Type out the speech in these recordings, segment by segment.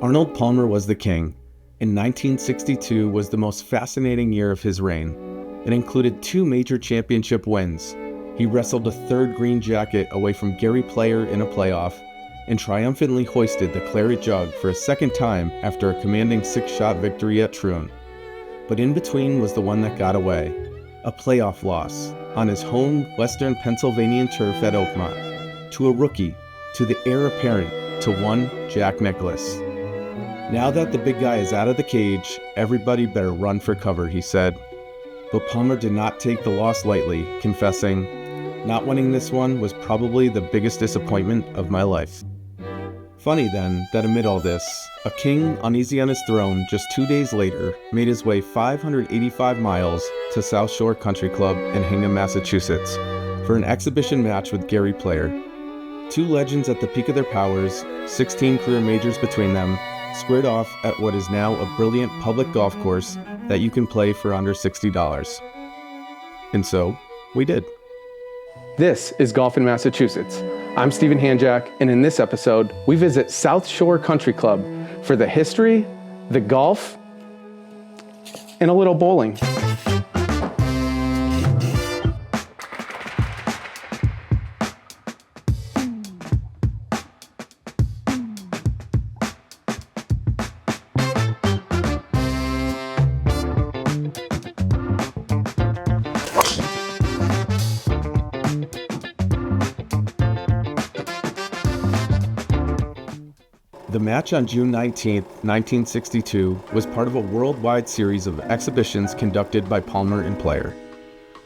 Arnold Palmer was the king, and 1962 was the most fascinating year of his reign. It included 2 major championship wins. He wrestled a third green jacket away from Gary Player in a playoff, and triumphantly hoisted the claret jug for a second time after a commanding 6-shot victory at Troon. But in between was the one that got away, a playoff loss on his home Western Pennsylvanian turf at Oakmont, to a rookie, to the heir apparent, to one Jack Nicklaus. Now that the big guy is out of the cage, everybody better run for cover, he said. But Palmer did not take the loss lightly, confessing, "Not winning this one was probably the biggest disappointment of my life." Funny then that amid all this, a king uneasy on his throne just 2 days later made his way 585 miles to South Shore Country Club in Hingham, Massachusetts for an exhibition match with Gary Player. 2 legends at the peak of their powers, 16 career majors between them, squared off at what is now a brilliant public golf course that you can play for under $60. And so, we did. This is Golf in Massachusetts. I'm Stephen Hanjack, and in this episode, we visit South Shore Country Club for the history, the golf, and a little bowling. The match on June 19, 1962 was part of a worldwide series of exhibitions conducted by Palmer and Player.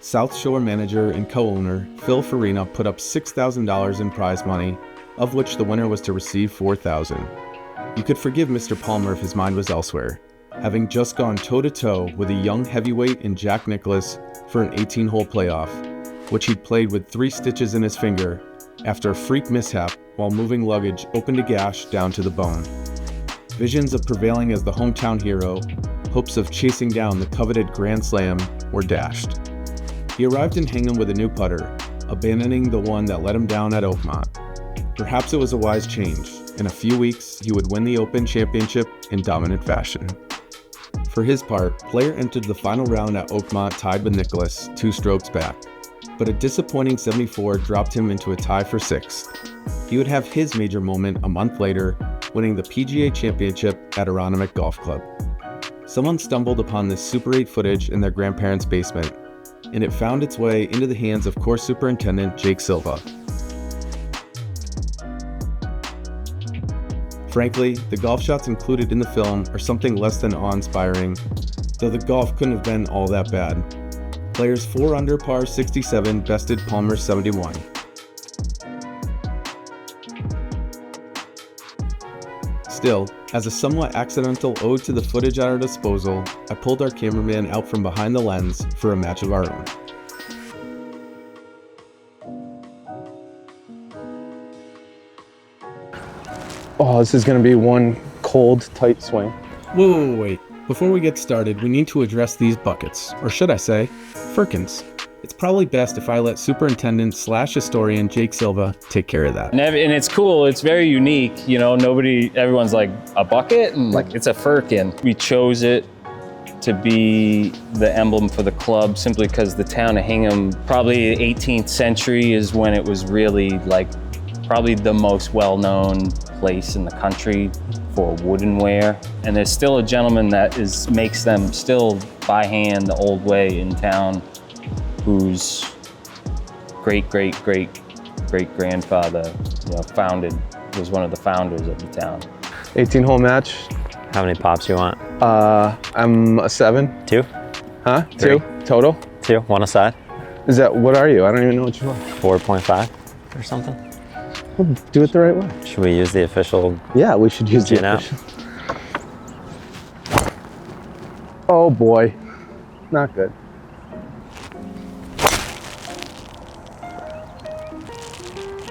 South Shore manager and co-owner Phil Farina put up $6,000 in prize money, of which the winner was to receive $4,000. You could forgive Mr. Palmer if his mind was elsewhere, having just gone toe-to-toe with a young heavyweight in Jack Nicklaus for an 18-hole playoff, which he'd played with 3 stitches in his finger after a freak mishap while moving luggage opened a gash down to the bone. Visions of prevailing as the hometown hero, hopes of chasing down the coveted Grand Slam were dashed. He arrived in Hingham with a new putter, abandoning the one that let him down at Oakmont. Perhaps it was a wise change. In a few weeks, he would win the Open Championship in dominant fashion. For his part, Player entered the final round at Oakmont tied with Nicklaus, 2 strokes back. But a disappointing 74 dropped him into a tie for 6th. He would have his major moment a month later, winning the PGA Championship at Aronimink Golf Club. Someone stumbled upon this Super 8 footage in their grandparents' basement, and it found its way into the hands of course superintendent Jake Silva. Frankly, the golf shots included in the film are something less than awe-inspiring, though the golf couldn't have been all that bad. Player's 4 under par 67 bested Palmer's 71. Still, as a somewhat accidental ode to the footage at our disposal, I pulled our cameraman out from behind the lens for a match of our own. Oh, this is going to be one cold, tight swing. Wait. Before we get started, we need to address these buckets, or should I say, firkins. It's probably best if I let Superintendent/historian Jake Silva take care of that. And it's cool, it's very unique, you know, everyone's like, a bucket? And like, it's a firkin. We chose it to be the emblem for the club simply because the town of Hingham, probably the 18th century is when it was really like, probably the most well-known place in the country for woodenware. And there's still a gentleman that makes them still by hand the old way in town, whose great-great-great-great-grandfather, was one of the founders of the town. 18-hole match. How many pops you want? I'm a 7. 2? Huh? 3. 2 total? 2, 1 aside. What are you? I don't even know what you are. 4.5 or something. We'll do it the right way. Should we use the official? Yeah, we should use the official. Oh boy, not good.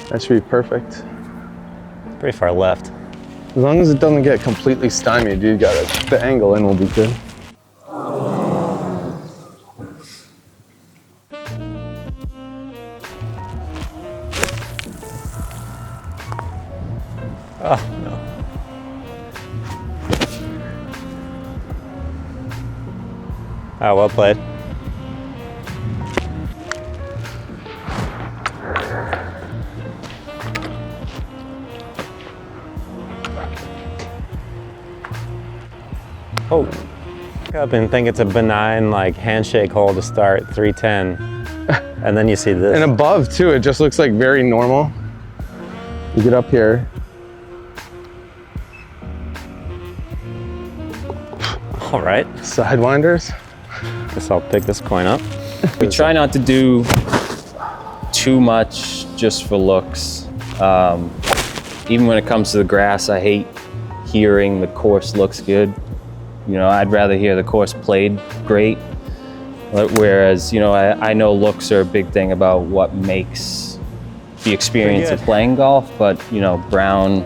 That should be perfect. Pretty far left. As long as it doesn't get completely stymied, you got it. The angle in will be good. Oh, no. Well played. Oh, up and think it's a benign like handshake hole to start 310, and then you see this. And above too, it just looks like very normal. You get up here. All right, Sidewinders. guess I'll pick this coin up. We try not to do too much just for looks. Even when it comes to the grass, I hate hearing the course looks good. You know, I'd rather hear the course played great. Whereas, you know, I know looks are a big thing about what makes the experience of playing golf, but, you know, brown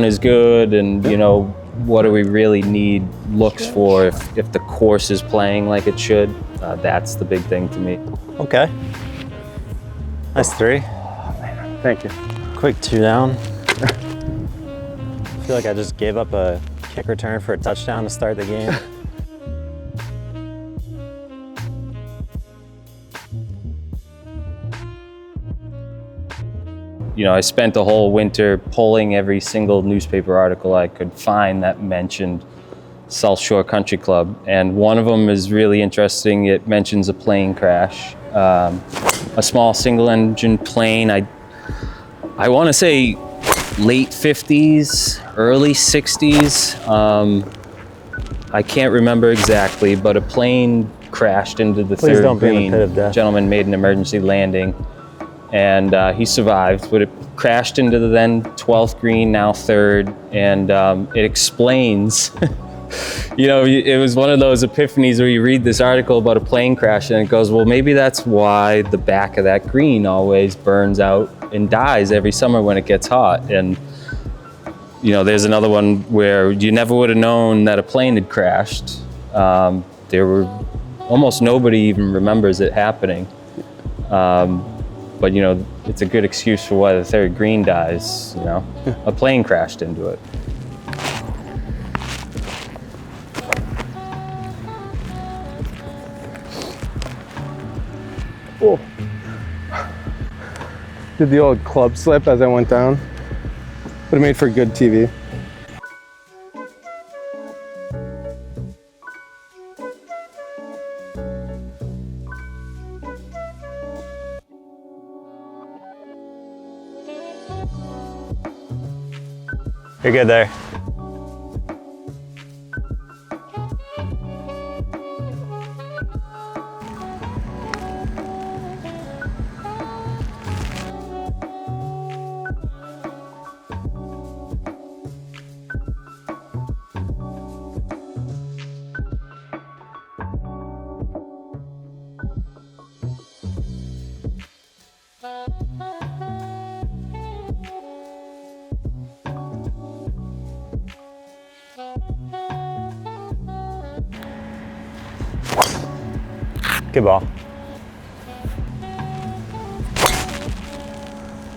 is good, and, you know, what do we really need looks for if the course is playing like it should? That's the big thing to me. Okay. Nice 3. Thank you. Quick 2 down. I feel like I just gave up a kick return for a touchdown to start the game. You know, I spent the whole winter pulling every single newspaper article I could find that mentioned South Shore Country Club, and one of them is really interesting. It mentions a plane crash, a small single-engine plane. I want to say late 50s, early 60s. I can't remember exactly, but a plane crashed into the Please third don't be in the green. pit of death. Gentleman made an emergency landing, and he survived, but it crashed into the then 12th green, now third, and it explains, you know, it was one of those epiphanies where you read this article about a plane crash and it goes, well, maybe that's why the back of that green always burns out and dies every summer when it gets hot. And, you know, there's another one where you never would have known that a plane had crashed. There were, almost nobody even remembers it happening. But, you know, it's a good excuse for why the third green dies, you know. A plane crashed into it. Oh. Did the old club slip as I went down. Would have made for good TV. You're good there. Good ball.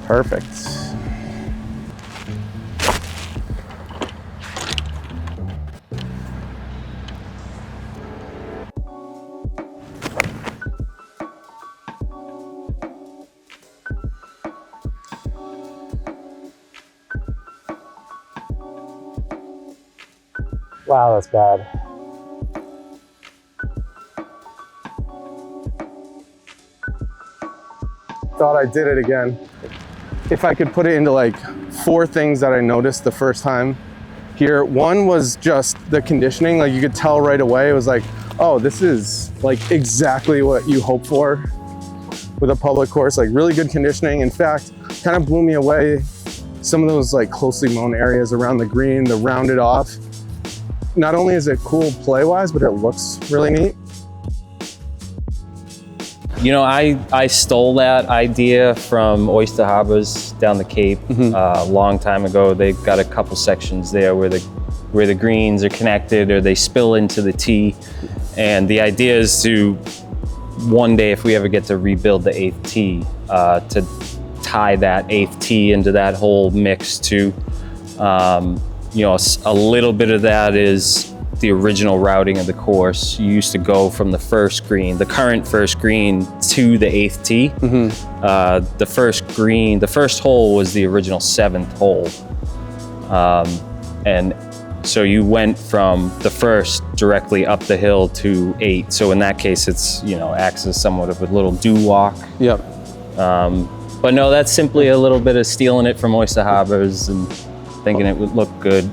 Perfect. Wow, that's bad. Thought I did it again. If I could put it into like 4 things that I noticed the first time here. One was just the conditioning. Like you could tell right away, it was like, oh, this is like exactly what you hope for with a public course, like really good conditioning. In fact, kind of blew me away. Some of those like closely mown areas around the green, the rounded off. Not only is it cool play-wise, but it looks really neat. You know, I stole that idea from Oyster Harbors down the Cape a long time ago. They've got a couple sections there where the greens are connected or they spill into the tee. And the idea is to, one day if we ever get to rebuild the 8th tee, to tie that 8th tee into that whole mix too. You know, a little bit of that is the original routing of the course, you used to go from the first green, the current first green, to the 8th tee. The first hole was the original 7th hole. And so you went from the first directly up the hill to 8. So in that case, it's, acts as somewhat of a little do-walk. Yep. But no, that's simply a little bit of stealing it from Oyster Harbors and thinking it would look good.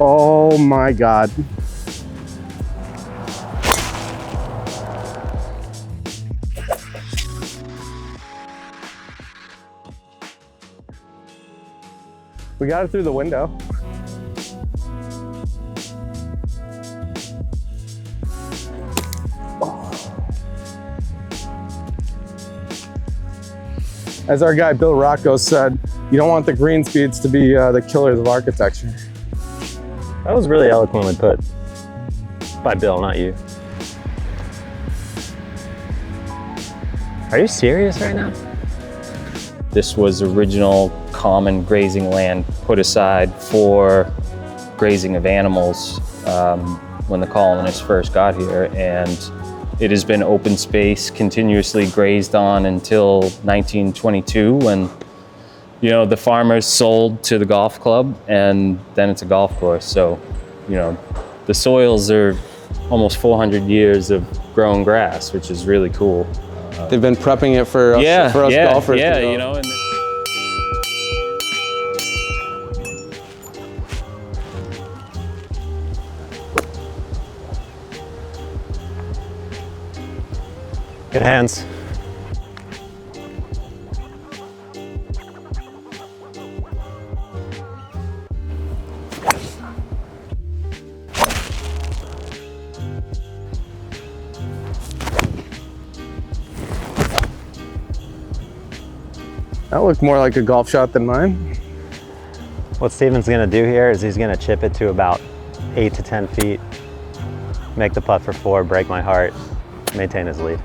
Oh my God. We got it through the window. As our guy Bill Rocco said, you don't want the green speeds to be the killers of architecture. That was really eloquently put by Bill, not you. Are you serious right now? This was original common grazing land put aside for grazing of animals when the colonists first got here, and it has been open space, continuously grazed on until 1922 when the farmers sold to the golf club, and then it's a golf course. So, the soils are almost 400 years of grown grass, which is really cool. They've been prepping it for us, golfers. Yeah, and Good hands. that looked more like a golf shot than mine. What Steven's gonna do here is he's gonna chip it to about 8 to 10 feet, make the putt for 4, break my heart, maintain his lead.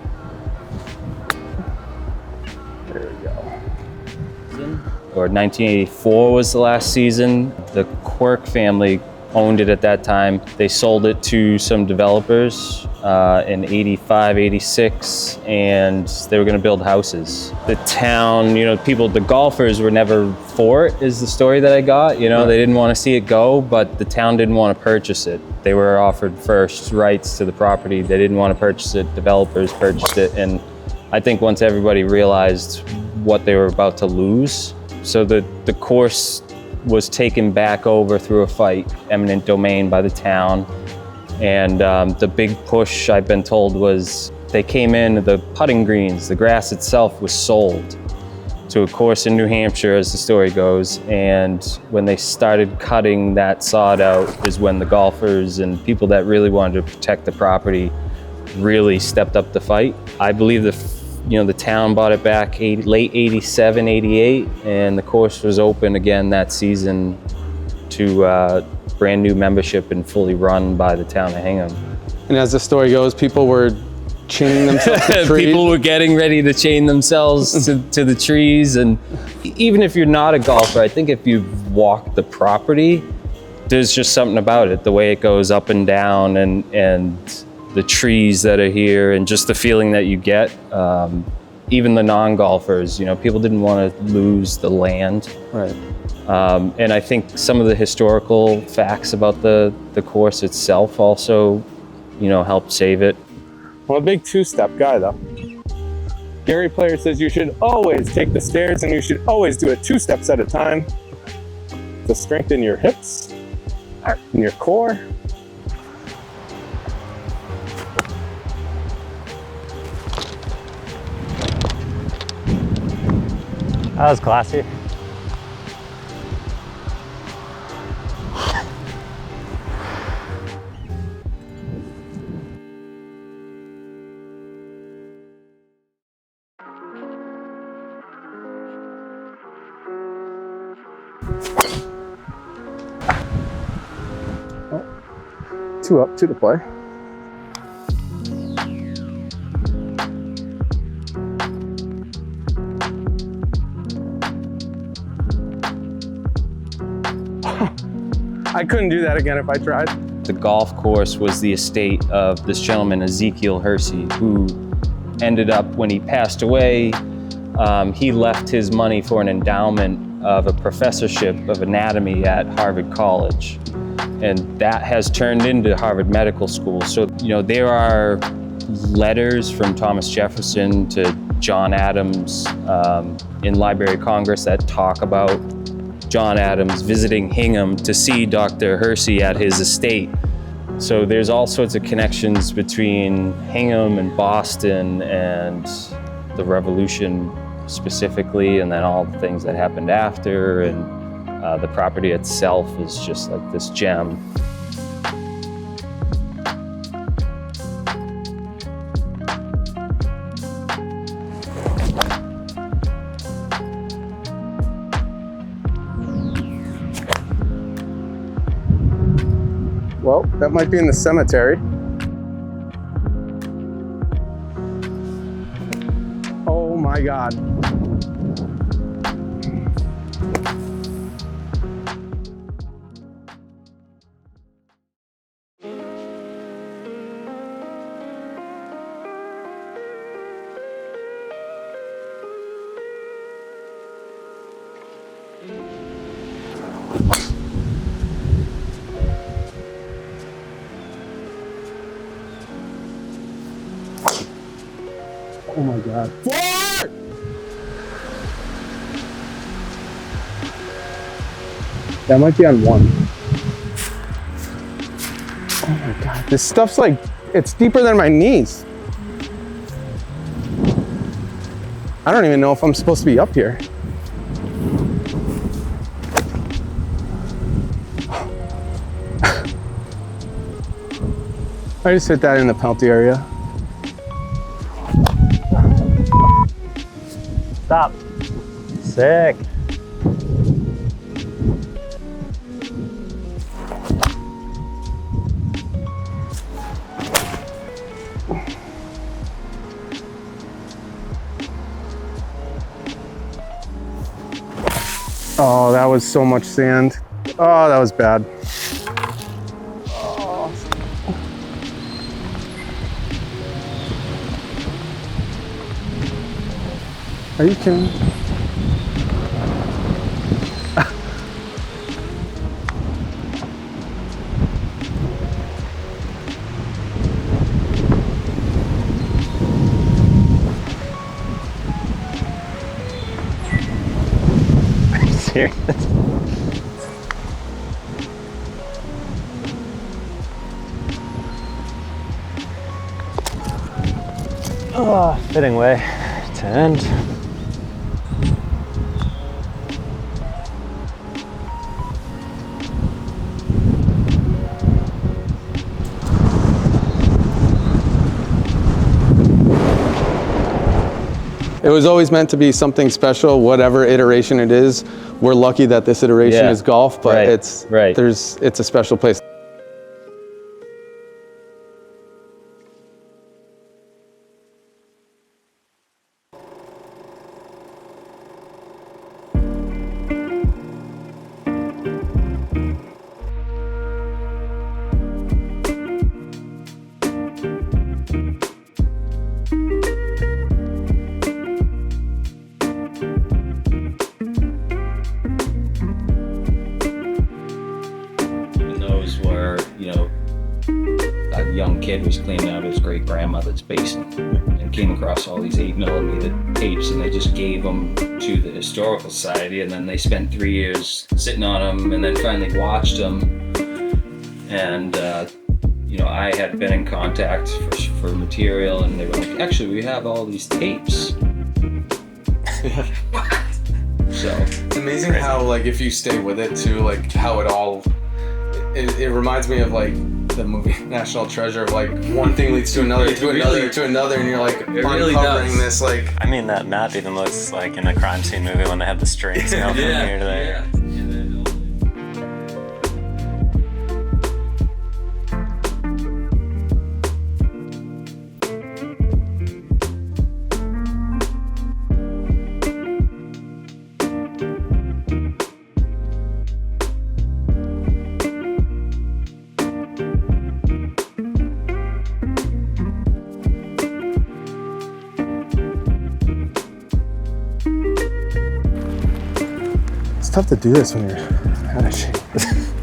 There we go. Or 1984 was the last season. The Quirk family owned it at that time. They sold it to some developers in 85, 86, and they were gonna build houses. The town, the golfers were never for it, is the story that I got. They didn't want to see it go, but the town didn't want to purchase it. They were offered first rights to the property. They didn't want to purchase it. Developers purchased it, and I think once everybody realized what they were about to lose, so the course was taken back over through a fight, eminent domain by the town. And the big push, I've been told, was they came in, the putting greens, the grass itself was sold to a course in New Hampshire, as the story goes. And when they started cutting that sod out is when the golfers and people that really wanted to protect the property really stepped up the fight. I believe the town bought it back late 87, 88, and the course was open again that season to brand new membership and fully run by the town of Hingham. And as the story goes, people were chaining themselves to trees. People were getting ready to chain themselves to the trees. And even if you're not a golfer, I think if you've walked the property, there's just something about it, the way it goes up and down and the trees that are here and just the feeling that you get. Even the non-golfers, people didn't want to lose the land. Right. And I think some of the historical facts about the course itself also, helped save it. I'm a big two-step guy, though. Gary Player says you should always take the stairs and you should always do it 2 steps at a time to strengthen your hips and your core. That was classy. Two up, 2 to play. I couldn't do that again if I tried. The golf course was the estate of this gentleman, Ezekiel Hersey, who ended up, when he passed away, he left his money for an endowment of a professorship of anatomy at Harvard College. And that has turned into Harvard Medical School. So, there are letters from Thomas Jefferson to John Adams in Library of Congress that talk about John Adams visiting Hingham to see Dr. Hersey at his estate. So there's all sorts of connections between Hingham and Boston and the Revolution specifically, and then all the things that happened after, and the property itself is just like this gem. Well, that might be in the cemetery. Oh my God. Oh my God. Forward! That might be on one. Oh my God. This stuff's like, it's deeper than my knees. I don't even know if I'm supposed to be up here. I just hit that in the penalty area. Stop. Sick. Oh, that was so much sand. Oh, that was bad. Oh. Are you kidding me? Are you serious? Oh, fitting way to end. It was always meant to be something special, whatever iteration it is. We're lucky that this iteration is golf, but it's a special place. Those were, a young kid was cleaning out his great grandmother's basement and came across all these 8mm tapes, and they just gave them to the Historical Society, and then they spent 3 years sitting on them, and then finally watched them. And I had been in contact for material, and they were like, actually, we have all these tapes. What? So it's amazing how, like, if you stay with it too, like how it all. It reminds me of like the movie National Treasure, of like one thing leads to another, to another, to another, and you're like uncovering this like. I mean, that map even looks like in a crime scene movie when they have the strings from here to there. Yeah. tough to do this when you're out of shape.